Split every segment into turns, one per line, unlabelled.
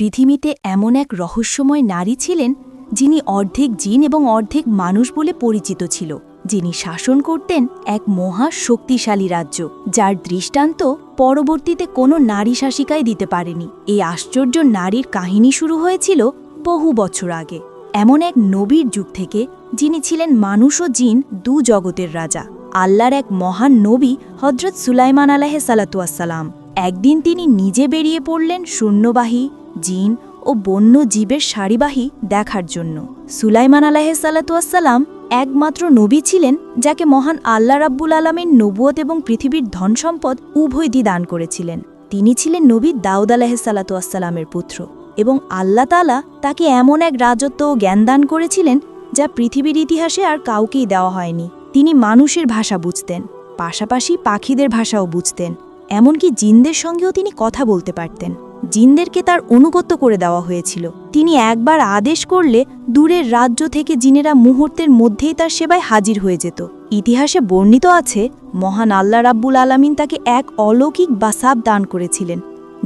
পৃথিবীতে এমন এক রহস্যময় নারী ছিলেন যিনি অর্ধেক জিন এবং অর্ধেক মানুষ বলে পরিচিত ছিল, যিনি শাসন করতেন এক মহা শক্তিশালী রাজ্য, যার দৃষ্টান্ত পরবর্তীতে কোনো নারী শাসিকাই দিতে পারেনি। এই আশ্চর্য নারীর কাহিনী শুরু হয়েছিল বহু বছর আগে, এমন এক নবীর যুগ থেকে, যিনি ছিলেন মানুষ ও জিন দু জগতের রাজা। আল্লাহর এক মহান নবী হযরত সুলাইমান আলাইহিসসালাম। একদিন তিনি নিজে বেরিয়ে পড়লেন শূন্যবাহী, জিন ও বন্য জীবের সারিবাহী দেখার জন্য। সুলাইমান আলাইহিসসালাম একমাত্র নবী ছিলেন যাকে মহান আল্লাহ রাব্বুল আলামিন নবুয়ত এবং পৃথিবীর ধনসম্পদ উভয়টি দান করেছিলেন। তিনি ছিলেন নবী দাউদ আলাইহিসসালামের পুত্র, এবং আল্লাহ তাআলা তাকে এমন এক রাজত্ব ও জ্ঞান দান করেছিলেন যা পৃথিবীর ইতিহাসে আর কাউকেই দেওয়া হয়নি। তিনি মানুষের ভাষা বুঝতেন, পাশাপাশি পাখিদের ভাষাও বুঝতেন, এমনকি জিনদের সঙ্গেও তিনি কথা বলতে পারতেন। জিনদেরকে তার অনুগত্য করে দেওয়া হয়েছিল। তিনি একবার আদেশ করলে দূরের রাজ্য থেকে জিনেরা মুহূর্তের মধ্যেই তার সেবায় হাজির হয়ে যেত। ইতিহাসে বর্ণিত আছে, মহান আল্লাহ রাব্বুল আলামিন তাকে এক অলৌকিক বাসাব দান করেছিলেন,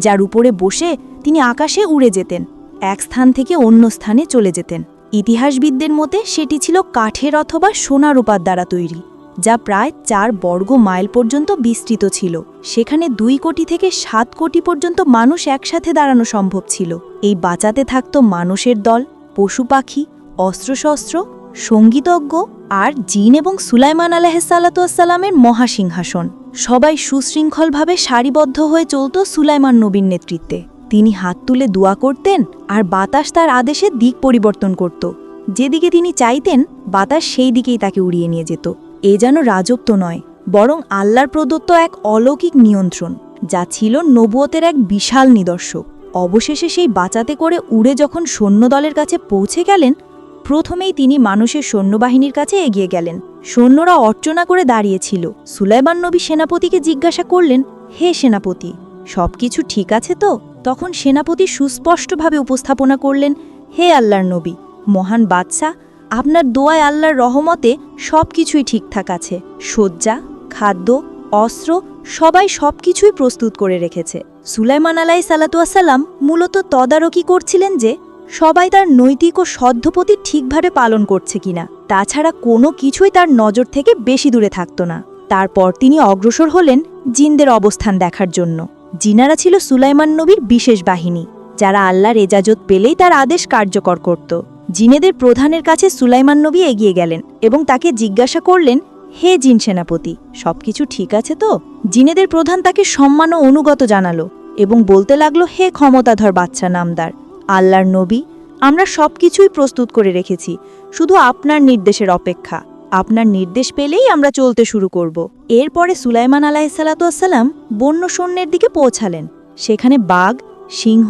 যার উপরে বসে তিনি আকাশে উড়ে যেতেন, এক স্থান থেকে অন্য স্থানে চলে যেতেন। ইতিহাসবিদদের মতে সেটি ছিল কাঠের অথবা সোনা রূপার দ্বারা তৈরি, যা প্রায় 4 বর্গ মাইল পর্যন্ত বিস্তৃত ছিল। সেখানে 2 কোটি থেকে 7 কোটি পর্যন্ত মানুষ একসাথে দাঁড়ানো সম্ভব ছিল। এই বাঁচাতে থাকত মানুষের দল, পশু পাখি, অস্ত্রশস্ত্র, সঙ্গীতজ্ঞ আর জিন এবং সুলাইমান আলাইহিসসালামের মহাসিংহাসন। সবাই সুশৃঙ্খলভাবে সারিবদ্ধ হয়ে চলত সুলাইমান নবীর নেতৃত্বে। তিনি হাত তুলে দোয়া করতেন, আর বাতাস তার আদেশে দিক পরিবর্তন করত। যেদিকে তিনি চাইতেন, বাতাস সেই দিকেই তাকে উড়িয়ে নিয়ে যেত। এ যেন রাজত্ব নয়, বরং আল্লাহর প্রদত্ত এক অলৌকিক নিয়ন্ত্রণ, যা ছিল নবুয়তের এক বিশাল নিদর্শক। অবশেষে সেই বাঁচাতে করে উড়ে যখন সৈন্যদলের কাছে পৌঁছে গেলেন, প্রথমেই তিনি মানুষের সৈন্যবাহিনীর কাছে এগিয়ে গেলেন। সৈন্যরা অর্চনা করে দাঁড়িয়েছিল। সুলাইমান নবী সেনাপতিকে জিজ্ঞাসা করলেন, হে সেনাপতি, সবকিছু ঠিক আছে তো? তখন সেনাপতি সুস্পষ্টভাবে উপস্থাপনা করলেন, হে আল্লাহর নবী, মহান বাদশাহ, আপনার দোয়ায় আল্লাহর রহমতে সবকিছুই ঠিকঠাক আছে। শয্যা, খাদ্য, অস্ত্র সবাই সবকিছুই প্রস্তুত করে রেখেছে। সুলাইমান আলাইহিসসালাম মূলত তদারকি করছিলেন যে সবাই তার নৈতিক ও সদ্ধপতি ঠিকভাবে পালন করছে কিনা। তাছাড়া কোনো কিছুই তার নজর থেকে বেশি দূরে থাকত না। তারপর তিনি অগ্রসর হলেন জিনদের অবস্থান দেখার জন্য। জিনারা ছিল সুলাইমান নবীর বিশেষ বাহিনী, যারা আল্লাহর এজাজত পেলেই তার আদেশ কার্যকর করত। জিনেদের প্রধানের কাছে সুলাইমান নবী এগিয়ে গেলেন এবং তাকে জিজ্ঞাসা করলেন, হে জিন সেনাপতি, সবকিছু ঠিক আছে তো? জিনেদের প্রধান তাকে সম্মান ও অনুগত জানালো এবং বলতে লাগলো, হে ক্ষমতাধর বাদশা নামদার, আল্লাহর নবী, আমরা সবকিছুই প্রস্তুত করে রেখেছি, শুধু আপনার নির্দেশের অপেক্ষা। আপনার নির্দেশ পেলেই আমরা চলতে শুরু করব। এরপরে সুলাইমান আলাইহিসসালাম বন্য সৈন্যের দিকে পৌঁছালেন। সেখানে বাঘ, সিংহ,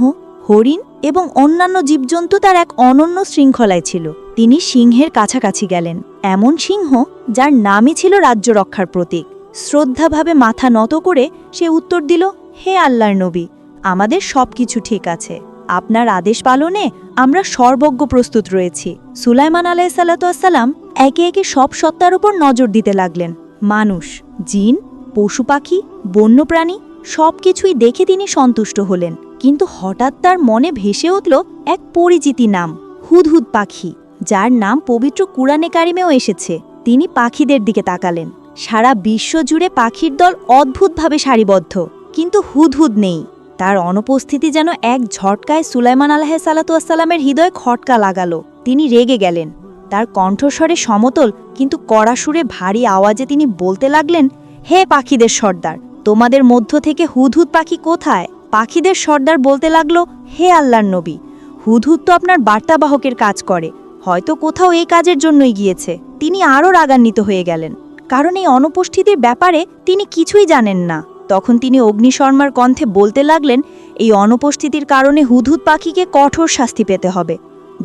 হরিণ এবং অন্যান্য জীবজন্তু তার এক অনন্য শৃঙ্খলায় ছিল। তিনি সিংহের কাছাকাছি গেলেন, এমন সিংহ যার নামই ছিল রাজ্য রক্ষার প্রতীক। শ্রদ্ধাভাবে মাথা নত করে সে উত্তর দিল, হে আল্লাহর নবী, আমাদের সবকিছু ঠিক আছে। আপনার আদেশ পালনে আমরা সর্বজ্ঞ প্রস্তুত রয়েছি। সুলাইমান আলাইহিসসালাম একে একে সব সত্তার উপর নজর দিতে লাগলেন। মানুষ, জিন, পশু পাখি, বন্যপ্রাণী সবকিছুই দেখে তিনি সন্তুষ্ট হলেন। কিন্তু হঠাৎ তার মনে ভেসে উঠল এক পরিচিতি নাম, হুদহুদ পাখি, যার নাম পবিত্র কুরআনে কারিমেও এসেছে। তিনি পাখিদের দিকে তাকালেন। সারা বিশ্ব জুড়ে পাখির দল অদ্ভুতভাবে সারিবদ্ধ, কিন্তু হুদহুদ নেই। তার অনুপস্থিতি যেন এক ঝটকায় সুলাইমান আলাইহিসসালামের হৃদয়ে খটকা লাগালো। তিনি রেগে গেলেন। তার কণ্ঠস্বরে সমতল কিন্তু কড়া সুরে ভারী আওয়াজে তিনি বলতে লাগলেন, হে পাখিদের সর্দার, তোমাদের মধ্য থেকে হুদহুদ পাখি কোথায়? পাখিদের সর্দার বলতে লাগলো, হে আল্লাহর নবী, হুদহুদ তো আপনার বার্তাবাহকের কাজ করে, হয়তো কোথাও এই কাজের জন্যই গিয়েছে। তিনি আরও রাগান্বিত হয়ে গেলেন, কারণ এই অনুপস্থিতির ব্যাপারে তিনি কিছুই জানেন না। তখন তিনি অগ্নিশর্মার কণ্ঠে বলতে লাগলেন, এই অনুপস্থিতির কারণে হুদহুদ পাখিকে কঠোর শাস্তি পেতে হবে,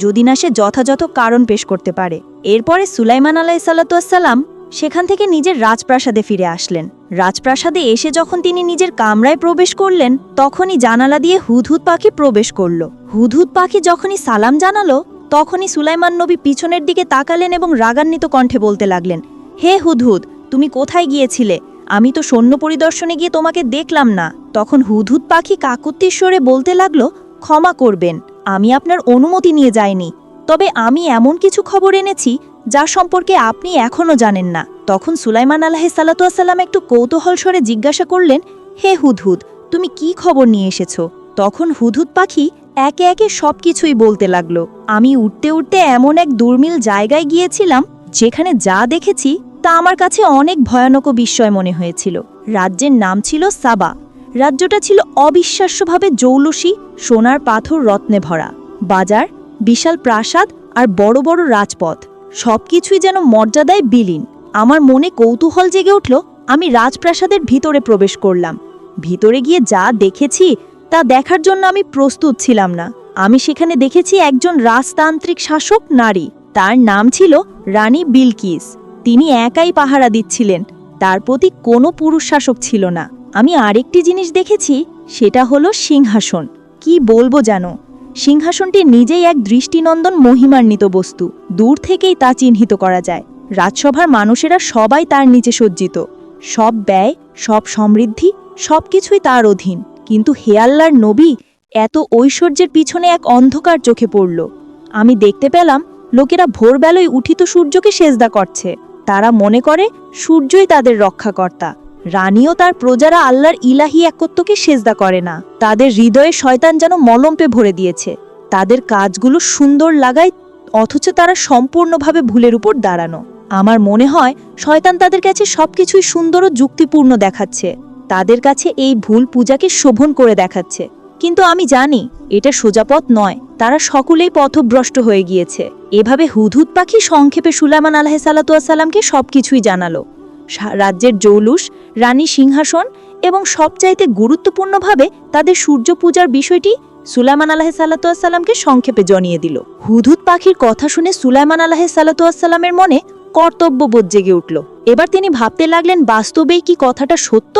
যদি না সে যথাযথ কারণ পেশ করতে পারে। এরপরে সুলাইমান আলাইহিসসালাম সেখান থেকে নিজের রাজপ্রাসাদে ফিরে আসলেন। রাজপ্রাসাদে এসে যখন তিনি নিজের কামরায় প্রবেশ করলেন, তখনই জানালা দিয়ে হুদহুদ পাখি প্রবেশ করল। হুদহুদ পাখি যখনই সালাম জানালো, তখনই সুলাইমান নবী পিছনের দিকে তাকালেন এবং রাগান্বিত কণ্ঠে বলতে লাগলেন, হে হুদহুদ, তুমি কোথায় গিয়েছিলে? আমি তো সৈন্য পরিদর্শনে গিয়ে তোমাকে দেখলাম না। তখন হুদহুদ পাখি কাকত্যের স্বরে বলতে লাগলো, ক্ষমা করবেন, আমি আপনার অনুমতি নিয়ে যাইনি, তবে আমি এমন কিছু খবর এনেছি যা সম্পর্কে আপনি এখনও জানেন না। তখন সুলাইমান আলাইহিসসালাম একটু কৌতূহল স্বরে জিজ্ঞাসা করলেন, হে হুদহুদ, তুমি কি খবর নিয়ে এসেছো? তখন হুদহুদ পাখি একে একে সবকিছুই বলতে লাগলো। আমি উঠতে উঠতে এমন এক দুর্মিল জায়গায় গিয়েছিলাম যেখানে যা দেখেছি তা আমার কাছে অনেক ভয়ানক ও বিস্ময় মনে হয়েছিল। রাজ্যের নাম ছিল সাবা। রাজ্যটা ছিল অবিশ্বাস্যভাবে জৌলুসী, সোনার পাথর রত্নে ভরা। বাজার, বিশাল প্রাসাদ আর বড় বড় রাজপথ, সবকিছুই যেন মর্যাদায় বিলীন। আমার মনে কৌতূহল জেগে উঠল। আমি রাজপ্রাসাদের ভিতরে প্রবেশ করলাম। ভিতরে গিয়ে যা দেখেছি তা দেখার জন্য আমি প্রস্তুত ছিলাম না। আমি সেখানে দেখেছি একজন রাজতান্ত্রিক শাসক নারী। তার নাম ছিল রানী বিলকিস। তিনি একাই পাহারা দিচ্ছিলেন, তার প্রতি কোনো পুরুষ শাসক ছিল না। আমি আরেকটি জিনিস দেখেছি, সেটা হলো সিংহাসন। কি বলবো জানো, সিংহাসনটি নিজেই এক দৃষ্টিনন্দন মহিমান্বিত বস্তু। দূর থেকেই তা চিহ্নিত করা যায়। রাজসভার মানুষেরা সবাই তার নিচে সজ্জিত। সব ব্যয়, সব সমৃদ্ধি, সবকিছুই তার অধীন। কিন্তু হে আল্লাহর নবী, এত ঐশ্বর্যের পিছনে এক অন্ধকার চোখে পড়ল। আমি দেখতে পেলাম লোকেরা ভোরবেলায় উঠিত সূর্যকে সেজদা করছে। তারা মনে করে সূর্যই তাদের রক্ষাকর্তা। রানীও তার প্রজারা আল্লাহর ইলাহি একত্বকে সেজদা করে না। তাদের হৃদয়ে শয়তান যেন মলম্পে ভরে দিয়েছে। তাদের কাজগুলো সুন্দর লাগায়, অথচ তারা সম্পূর্ণভাবে ভুলের উপর দাঁড়ানো। আমার মনে হয় শয়তান তাদের কাছে সবকিছুই সুন্দর ও যুক্তিপূর্ণ দেখাচ্ছে। তাদের কাছে এই ভুল পূজাকে শোভন করে দেখাচ্ছে। কিন্তু আমি জানি এটা সোজা পথ নয়। তারা সকলেই পথভ্রষ্ট হয়ে গিয়েছে। এভাবে হুদহুদ পাখি সংক্ষেপে সুলাইমান আলাইহিসসালামকে সবকিছুই জানালো। রাজ্যের জৌলুস, রানী সিংহাসন এবং সবচাইতে গুরুত্বপূর্ণভাবে তাদের সূর্য পূজার বিষয়টি সুলাইমান আলাইহিসসালামকে সংক্ষেপে জানিয়ে দিল। হুদহুদ পাখির কথা শুনে সুলাইমান আলাইহিসসালামের মনে কর্তব্যবোধ জেগে উঠল। এবার তিনি ভাবতে লাগলেন, বাস্তবেই কি কথাটা সত্য,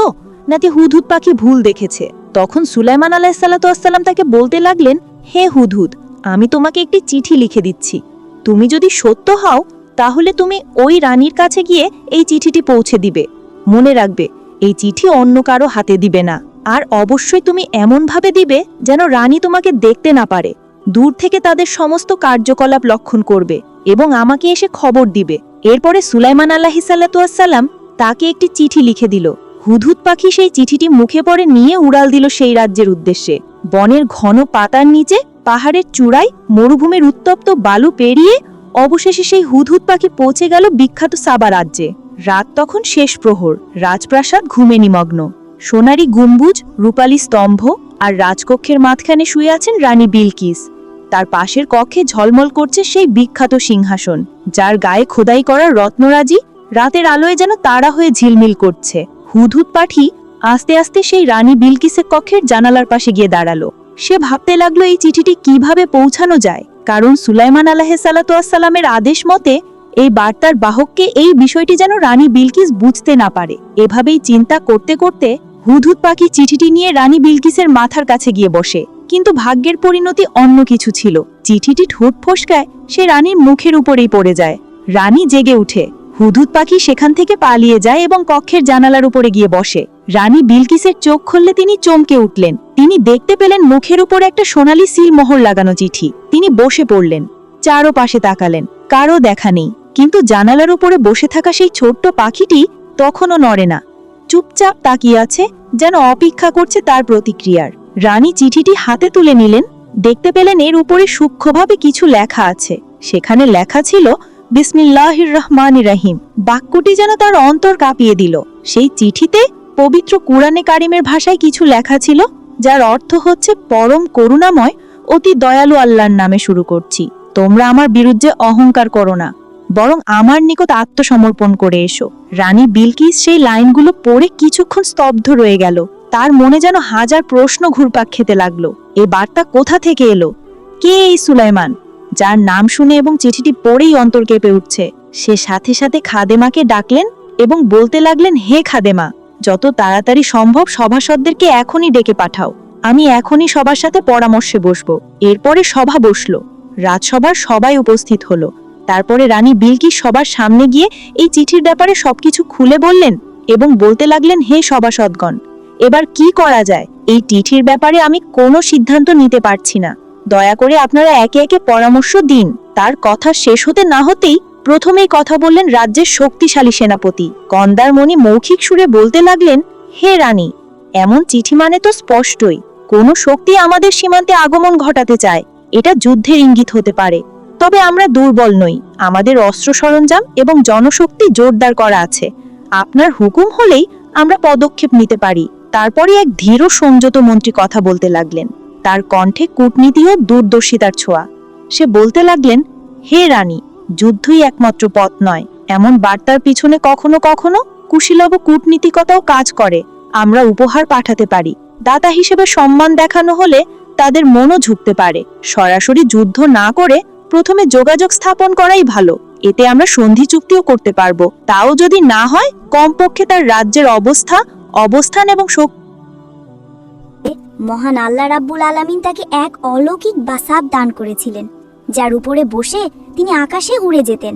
নাকি হুদহুদ পাখি ভুল দেখেছে। তখন সুলাইমান আলাইহিসসালাম তাকে বলতে লাগলেন, হে হুদহুদ, আমি তোমাকে একটি চিঠি লিখে দিচ্ছি। তুমি যদি সত্য হও তাহলে তুমি ওই রানীর কাছে গিয়ে এই চিঠিটি পৌঁছে দিবে। মনে রাখবে, এই চিঠি অন্য কারো হাতে দিবে না। আর অবশ্যই তুমি এমনভাবে দিবে যেন রানী তোমাকে দেখতে না পারে। দূর থেকে তাদের সমস্ত কার্যকলাপ লক্ষণ করবে এবং আমাকে এসে খবর দিবে। এরপরে সুলাইমান আলাইহিসসালাম তাকে একটি চিঠি লিখে দিল। হুদহুদ পাখি সেই চিঠিটি মুখে পড়ে নিয়ে উড়াল দিল সেই রাজ্যের উদ্দেশ্যে। বনের ঘন পাতার নিচে, পাহাড়ের চূড়ায়, মরুভূমির উত্তপ্ত বালু পেরিয়ে অবশেষে সেই হুদহুদ পাখি পৌঁছে গেল বিখ্যাত সাবা রাজ্যে। রাত তখন শেষ প্রহর। রাজপ্রাসাদ ঘুমে নিমগ্ন। সোনারি গম্বুজ, রূপালী স্তম্ভ আর রাজকক্ষের মাঝখানে শুয়ে আছেন রানী বিলকিস। তার পাশের কক্ষে ঝলমল করছে সেই বিখ্যাত সিংহাসন, যার গায়ে খোদাই করা রত্নরাজি রাতের আলোয় যেন তারা হয়ে ঝিলমিল করছে। হুদহুদ পাখি আস্তে আস্তে সেই রানী বিলকিসের কক্ষের জানালার পাশে গিয়ে দাঁড়ালো। সে ভাবতে লাগলো এই চিঠিটি কিভাবে পৌঁছানো যায়, কারণ সুলাইমান আলাইহিসসালামের আদেশ মতে এই বার্তার বাহককে এই বিষয়টি যেন রানী বিলকিস বুঝতে না পারে। এভাবেই চিন্তা করতে করতে হুদহুদ পাখি চিঠিটি নিয়ে রানী বিলকিসের মাথার কাছে গিয়ে বসে। কিন্তু ভাগ্যের পরিণতি অন্য কিছু ছিল। চিঠিটি ঠোঁট ফসকায় সে রানীর মুখের উপরেই পড়ে যায়। রানী জেগে উঠে। হুদহুদ পাখি সেখান থেকে পালিয়ে যায় এবং কক্ষের জানালার উপরে গিয়ে বসে। রানী বিলকিসের চোখ খুললে তিনি চমকে উঠলেন। তিনি দেখতে পেলেন মুখের উপর একটা সোনালী সিল মোহর লাগানো চিঠি। তিনি বসে পড়লেন, চারপাশে তাকালেন, কারো দেখা নেই। কিন্তু জানালার উপরে বসে থাকা সেই ছোট্ট পাখিটি তখনও নড়ে না, চুপচাপ তাকিয়ে আছে, যেন অপেক্ষা করছে তার প্রতিক্রিয়ার। রানী চিঠিটি হাতে তুলে নিলেন। দেখতে পেলেন এর উপরে সূক্ষ্মভাবে কিছু লেখা আছে। সেখানে লেখা ছিল বিসমিল্লাহির রহমানির রহিম। বাক্যটি যেন তার অন্তর কাঁপিয়ে দিল। সেই চিঠিতে পবিত্র কুরআনে কারিমের ভাষায় কিছু লেখা ছিল, যার অর্থ হচ্ছে, পরম করুণাময় অতি দয়ালু আল্লাহর নামে শুরু করছি। তোমরা আমার বিরুদ্ধে অহংকার করো না, বরং আমার নিকট আত্মসমর্পণ করে এসো। রানী বিলকিস সেই লাইনগুলো পড়ে কিছুক্ষণ স্তব্ধ রয়ে গেল। তার মনে যেন হাজার প্রশ্ন ঘুরপাক খেতে লাগলো। এ বার্তা কোথা থেকে এলো? কে এই সুলাইমান, যার নাম শুনে এবং চিঠিটি পড়েই অন্তর কেঁপে উঠছে? সে সাথে সাথে খাদেমাকে ডাকলেন এবং বলতে লাগলেন, হে খাদেমা, যত তাড়াতাড়ি সম্ভব সভাসদদেরকে এখনই ডেকে পাঠাও। আমি এখনই সবার সাথে পরামর্শে বসবো। এরপরে সভা বসলো। রাজসভার সবাই উপস্থিত হলো। তারপরে রানী বিলকিস সবার সামনে গিয়ে এই চিঠির ব্যাপারে সবকিছু খুলে বললেন এবং বলতে লাগলেন, হে সভাসদগণ, এবার কি করা যায়? এই চিঠির ব্যাপারে আমি কোনো সিদ্ধান্ত নিতে পারছি না। দয়া করে আপনারা একে একে পরামর্শ দিন। তার কথা শেষ হতে না হতেই প্রথমেই কথা বললেন রাজ্যের শক্তিশালী সেনাপতি। কন্দারমণি মৌখিক সুরে বলতে লাগলেন, হে রানী, এমন চিঠি মানে তো স্পষ্টই কোনো শক্তি আমাদের সীমান্তে আগমন ঘটাতে চায়। এটা যুদ্ধের ইঙ্গিত হতে পারে। তবে আমরা দুর্বল নই, আমাদের অস্ত্র সরঞ্জাম এবং জনশক্তি জোরদার করা আছে। আপনার হুকুম হলেই আমরা পদক্ষেপ নিতে পারি। তারপরে এক ধীর সংযত মন্ত্রী কথা বলতে লাগলেন। তার কণ্ঠে কূটনীতি ও দূরদর্শিতার ছোঁয়া। সে বলতে লাগলেন, হে রানী, যুদ্ধই একমাত্র পথ নয়। এমন বার্তার পিছনে কখনো কখনো কুশীলব কূটনীতিকতাও কাজ করে। আমরা উপহার পাঠাতে পারি, দাতা হিসেবে সম্মান দেখানো হলে তাদের মনও ঝুঁকতে পারে। সরাসরি যুদ্ধ না করে প্রথমে যোগাযোগ স্থাপন করাই ভালো। এতে আমরা সন্ধি চুক্তিও করতে পারবো। তাও যদি না হয়, কমপক্ষে তার রাজ্যের অবস্থান এবং
মহান আল্লাহ রাব্বুল আলামিন তাকে এক অলৌকিক বাসাব দান করেছিলেন, যার উপরে বসে তিনি আকাশে উড়ে যেতেন,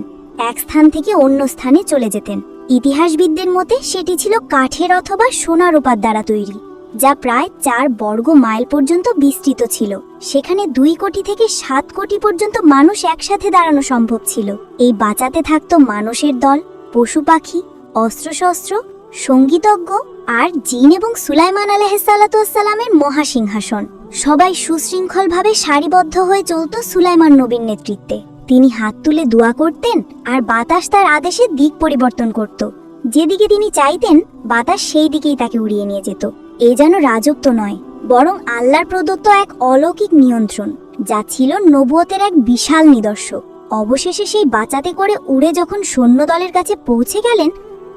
এক স্থান থেকে অন্য স্থানে চলে যেতেন। ইতিহাসবিদদের মতে সেটি ছিল কাঠের অথবা সোনা রূপার দ্বারা তৈরি, যা প্রায় 4 বর্গ মাইল পর্যন্ত বিস্তৃত ছিল। সেখানে 2 কোটি থেকে 7 কোটি পর্যন্ত মানুষ একসাথে দাঁড়ানো সম্ভব ছিল। এই বাঁচাতে থাকতো মানুষের দল, পশু পাখি, অস্ত্রশস্ত্র, সঙ্গীতজ্ঞ আর জিন এবং সুলাইমান আলাইহিসসালামের মহাসিংহাসন। সবাই সুশৃঙ্খলভাবে সারিবদ্ধ হয়ে চলত সুলাইমান নবীর নেতৃত্বে। তিনি হাত তুলে দোয়া করতেন আর বাতাস তার আদেশে দিক পরিবর্তন করত। যেদিকে তিনি চাইতেন বাতাস সেই দিকেই তাকে উড়িয়ে নিয়ে যেত। এ যেন রাজত্ব নয়, বরং আল্লাহর প্রদত্ত এক অলৌকিক নিয়ন্ত্রণ, যা ছিল নবুয়তের এক বিশাল নিদর্শক। অবশেষে সেই বাঁচাতে করে উড়ে যখন সৈন্যদলের কাছে পৌঁছে গেলেন,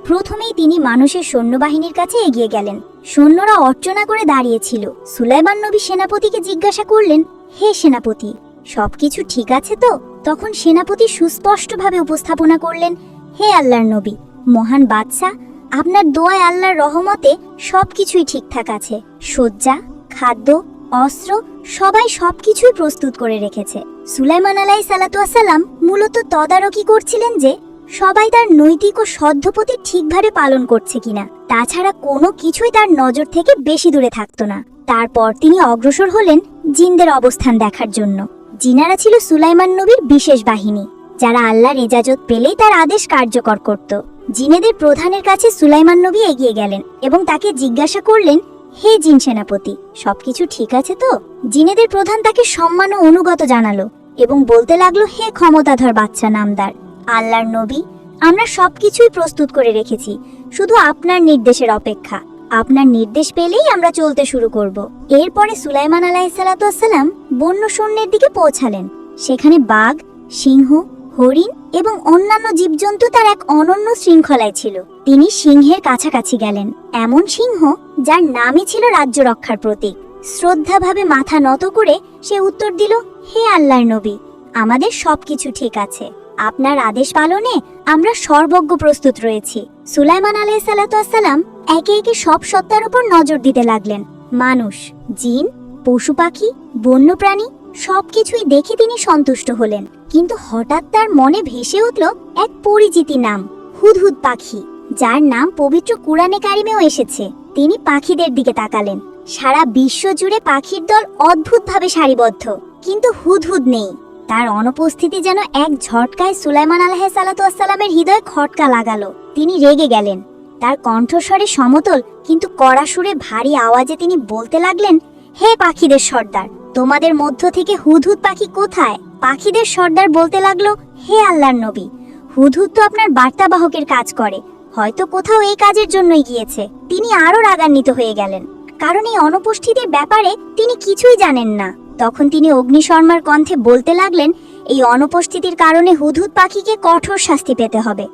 প্রথমেই তিনি মানুষের সৈন্যবাহিনীর কাছে এগিয়ে গেলেন। সৈন্যরা অর্চনা করে দাঁড়িয়েছিল। সুলাইমান নবী সেনাপতিকে জিজ্ঞাসা করলেন, হে সেনাপতি, সবকিছু ঠিক আছে তো? তখন সেনাপতি সুস্পষ্টভাবে উপস্থাপনা করলেন, হে আল্লাহর নবী, মহান বাদশাহ, আপনার দোয়ায় আল্লাহর রহমতে সবকিছুই ঠিকঠাক আছে। শয্যা, খাদ্য, অস্ত্র সবাই সবকিছুই প্রস্তুত করে রেখেছে। সুলাইমান আলাইহিসসালাম মূলত তদারকি করছিলেন যে সবাই তার নৈতিক ও সদ্ধপতি ঠিকভাবে পালন করছে কিনা। তাছাড়া কোনো কিছুই তার নজর থেকে বেশি দূরে থাকতো না। তারপর তিনি অগ্রসর হলেন জিনদের অবস্থান দেখার জন্য। জিনারা ছিল সুলাইমান নবীর বিশেষ বাহিনী, যারা আল্লাহর ইজাজত পেলেই তার আদেশ কার্যকর করত। জিনেদের প্রধানের কাছে সুলাইমান নবী এগিয়ে গেলেন এবং তাকে জিজ্ঞাসা করলেন, হে জিন সেনাপতি, সবকিছু ঠিক আছে তো? জিনেদের প্রধান তাকে সম্মান ও অনুগত জানালো এবং বলতে লাগলো, হে ক্ষমতাধর বাদশা নামদার, আল্লাহর নবী, আমরা সবকিছুই প্রস্তুত করে রেখেছি, শুধু আপনার নির্দেশের অপেক্ষা। আপনার নির্দেশ পেলেই আমরা চলতে শুরু করব। এরপরে সুলাইমান আলাইহিসসালাম বন্য সৈন্যের দিকে পৌঁছালেন। সেখানে বাঘ, সিংহ, হরিণ এবং অন্যান্য জীবজন্তু তার এক অনন্য শৃঙ্খলায় ছিল। তিনি সিংহের কাছাকাছি গেলেন, এমন সিংহ যার নামই ছিল রাজ্য রক্ষার প্রতীক। শ্রদ্ধাভাবে মাথা নত করে সে উত্তর দিল, হে আল্লাহর নবী, আমাদের সবকিছু ঠিক আছে। আপনার আদেশ পালনে আমরা সর্বজ্ঞ প্রস্তুত রয়েছি। সুলাইমান আলাইহিসসালাম একে একে সব সত্তার উপর নজর দিতে লাগলেন। মানুষ, জিন, পশু পাখি, বন্যপ্রাণী সবকিছুই দেখে তিনি সন্তুষ্ট হলেন। কিন্তু হঠাৎ তার মনে ভেসে উঠল এক পরিচিতি নাম, হুদহুদ পাখি, যার নাম পবিত্র কুরআনে কারিমেও এসেছে। তিনি পাখিদের দিকে তাকালেন। সারা বিশ্ব জুড়ে পাখির দল অদ্ভুতভাবে সারিবদ্ধ, কিন্তু হুদহুদ নেই। তার অনুপস্থিতি যেন এক ঝটকায় সুলাইমান আলাইহিসসালামের হৃদয়ে খটকা লাগালো। তিনি রেগে গেলেন। তার কণ্ঠস্বরে সমতল কিন্তু কড়া সুরে ভারী আওয়াজে তিনি বলতে লাগলেন, হে পাখিদের সর্দার, তোমাদের মধ্য থেকে হুদহুদ পাখি কোথায়? পাখিদের সর্দার বলতে লাগলো, হে আল্লাহর নবী, হুদহুদ তো আপনার বার্তাবাহকের কাজ করে, হয়তো কোথাও এই কাজের জন্যই গিয়েছে। তিনি আরো রাগান্বিত হয়ে গেলেন, কারণ এই অনুপস্থিতির ব্যাপারে তিনি কিছুই জানেন না। তখন তিনি অগ্নিশর্মার কণ্ঠে বলতে লাগলেন, এই অনুপস্থিতির কারণে হুদহুদ পাখিকে কঠোর শাস্তি পেতে হবে,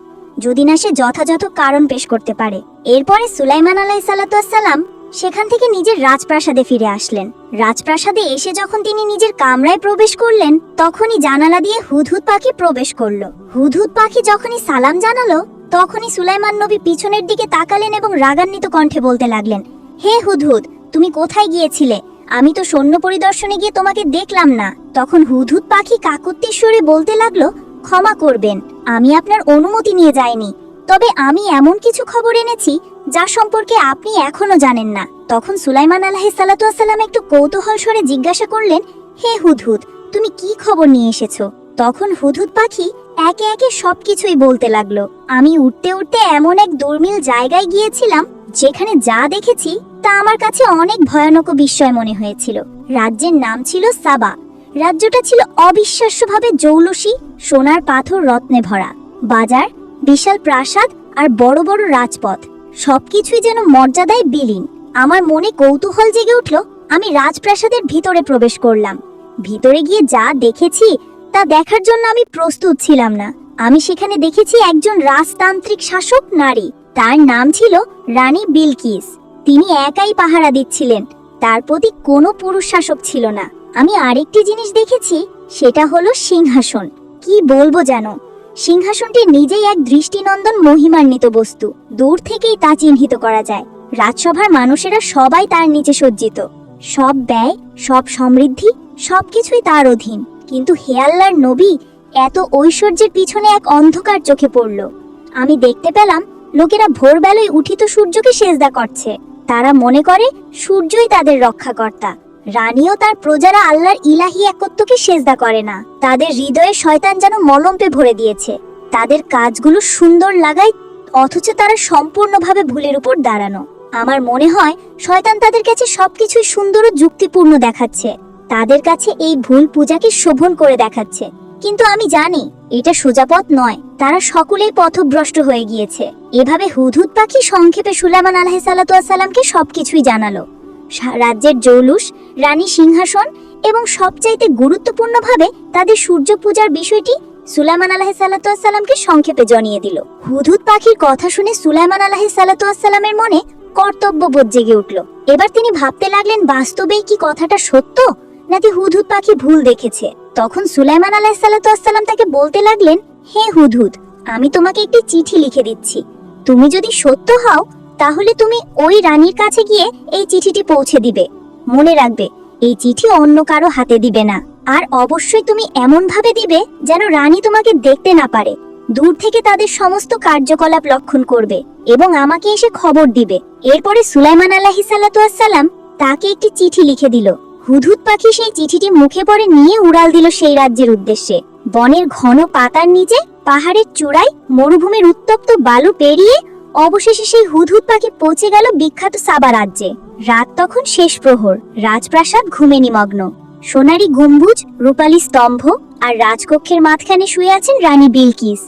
যদি না সে যথাযথ কারণ পেশ করতে পারে। এরপরে সুলাইমান আলাইহিসসালাম সেখান থেকে নিজের রাজপ্রাসাদে ফিরে আসলেন। রাজপ্রাসাদে এসে যখন তিনি নিজের কামরায় প্রবেশ করলেন, তখনই জানালা দিয়ে হুদহুদ পাখি প্রবেশ করলো। হুদহুদ পাখি যখনই সালাম জানালো, তখনই সুলাইমান নবী পিছনের দিকে তাকালেন এবং রাগান্বিত কণ্ঠে বলতে লাগলেন, হে হুদহুদ, তুমি কোথায় গিয়েছিলে? আমি তো সৈন্য পরিদর্শনে গিয়ে তোমাকে দেখলাম না। তখন হুদহুদ পাখি কাকতালীয় সুরে বলতে লাগলো, ক্ষমা করবেন, আমি আপনার অনুমতি নিয়ে যাইনি, তবে আমি এমন কিছু খবর এনেছি যা সম্পর্কে আপনি এখনো জানেন না। তখন সুলাইমান আলাইহিসসালাম একটু কৌতূহল স্বরে জিজ্ঞাসা করলেন, হে হুদহুদ, তুমি কি খবর নিয়ে এসেছো? তখন হুদহুদ পাখি একে একে সবকিছুই বলতে লাগলো। আমি উঠতে উঠতে এমন এক দুর্মিল জায়গায় গিয়েছিলাম যেখানে যা দেখেছি তা আমার কাছে অনেক ভয়ানক ও বিস্ময় মনে হয়েছিল। রাজ্যের নাম ছিল সাবা। রাজ্যটা ছিল অবিশ্বাস্যভাবে জৌলসী, সোনার পাথর রত্নে ভরা। বাজার, বিশাল প্রাসাদ আর বড় বড় রাজপথ, সবকিছুই যেন মর্যাদায় বিলীন। আমার মনে কৌতূহল জেগে উঠল। আমি রাজপ্রাসাদের ভিতরে প্রবেশ করলাম। ভিতরে গিয়ে যা দেখেছি তা দেখার জন্য আমি প্রস্তুত ছিলাম না। আমি সেখানে দেখেছি একজন রাজতান্ত্রিক শাসক নারী। তার নাম ছিল রানী বিলকিস। তিনি একাই পাহারা দিচ্ছিলেন, তার প্রতি কোনো পুরুষ শাসক ছিল না। আমি আরেকটি জিনিস দেখেছি, সেটা হলো সিংহাসন। কি বলবো জানো, সিংহাসনটি নিজেই এক দৃষ্টিনন্দন মহিমান্বিত বস্তু। দূর থেকেই তা চিহ্নিত করা যায়। রাজসভার মানুষেরা সবাই তার নিচে সজ্জিত। সব ব্যয়, সব সমৃদ্ধি, সবকিছুই তার অধীন। কিন্তু হে আল্লাহর নবী, এত ঐশ্বর্যের পিছনে এক অন্ধকার চোখে পড়ল। আমি দেখতে পেলাম লোকেরা ভোরবেলায় উঠিত সূর্যকে সেজদা করছে। তারা মনে করে সূর্যই তাদের রক্ষাকর্তা। রানীও তার প্রজারা আল্লাহর ইলাহি একত্বকে সেজদা করে না। তাদের হৃদয়ে শয়তান যেন মলমপে ভরে দিয়েছে। তাদের কাজগুলো সুন্দর লাগায়, অথচ তারা সম্পূর্ণভাবে ভুলের উপর দাঁড়ানো। আমার মনে হয় শয়তান তাদের কাছে সবকিছুই সুন্দর ও যুক্তিপূর্ণ দেখাচ্ছে। তাদের কাছে এই ভুল পূজাকে শোভন করে দেখাচ্ছে। কিন্তু আমি জানি এটা সোজা পথ নয়। তারা সকলেই পথভ্রষ্ট হয়ে গিয়েছে। এভাবে হুদহুদ পাখি সংক্ষেপে সুলাইমান আলাইহিসসালামকে সবকিছুই জানালো। রাজ্যের জৌলুস, রানী সিংহাসন এবং সবচাইতে গুরুত্বপূর্ণভাবে তাদের সূর্য পূজার বিষয়টি সুলাইমান আলাইহিসসালামকে সংক্ষেপে জানিয়ে দিল। হুদহুদ পাখির কথা শুনে সুলাইমান আলাইহিসসালামের মনে কর্তব্যবোধ জেগে উঠল। এবার তিনি ভাবতে লাগলেন, বাস্তবেই কি কথাটা সত্য, নাকি হুদহুদ পাখি ভুল দেখেছে। তখন সুলাইমান আলাইহিসসালাম তাকে বলতে লাগলেন, হে হুদহুদ, আমি তোমাকে একটি চিঠি লিখে দিচ্ছি। তুমি যদি সত্য হও তাহলে তুমি ওই রানীর কাছে গিয়ে এই চিঠিটি পৌঁছে দিবে। মনে রাখবে, এই চিঠি অন্য কারো হাতে দিবে না। আর অবশ্যই তুমি এমন ভাবে দিবে যেন রানী তোমাকে দেখতে না পারে। দূর থেকে তাদের সমস্ত কার্যকলাপ লক্ষণ করবে এবং আমাকে এসে খবর দিবে। এরপরে সুলাইমান আলাইহিসসালাম তাকে একটি চিঠি লিখে দিল। হুদহুদ পাখি সেই চিঠিটি মুখে পড়ে নিয়ে উড়াল দিল সেই রাজ্যের উদ্দেশ্যে। বনের ঘন পাতার নিচে, পাহাড়ের চূড়ায়, মরুভূমির উত্তপ্ত বালু পেরিয়ে অবশেষে সেই হুদহুদ পাখি পৌঁছে গেল বিখ্যাত সাবা রাজ্যে। রাত তখন শেষ প্রহর। রাজপ্রাসাদ ঘুমে নিমগ্ন। সোনালী গম্বুজ, রূপালী স্তম্ভ আর রাজকক্ষের মাঝখানে শুয়ে আছেন রানী বিলকিস।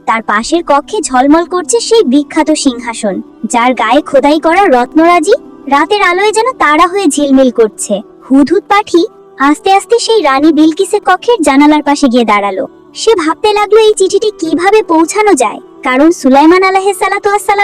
তার পাশের কক্ষে ঝলমল করছে সেই বিখ্যাত সিংহাসন, যার গায়ে খোদাই করা রত্নরাজি রাতের আলোয় যেন তারা হয়ে ঝিলমিল করছে। হুদহুদ পাখি আস্তে আস্তে সেই রানী বিলকিসের কক্ষের জানালার পাশে গিয়ে দাঁড়ালো। সে ভাবতে লাগলো এই চিঠিটি কিভাবে পৌঁছানো যায়, কারণ সুলাইমান আলাইহিসসালাম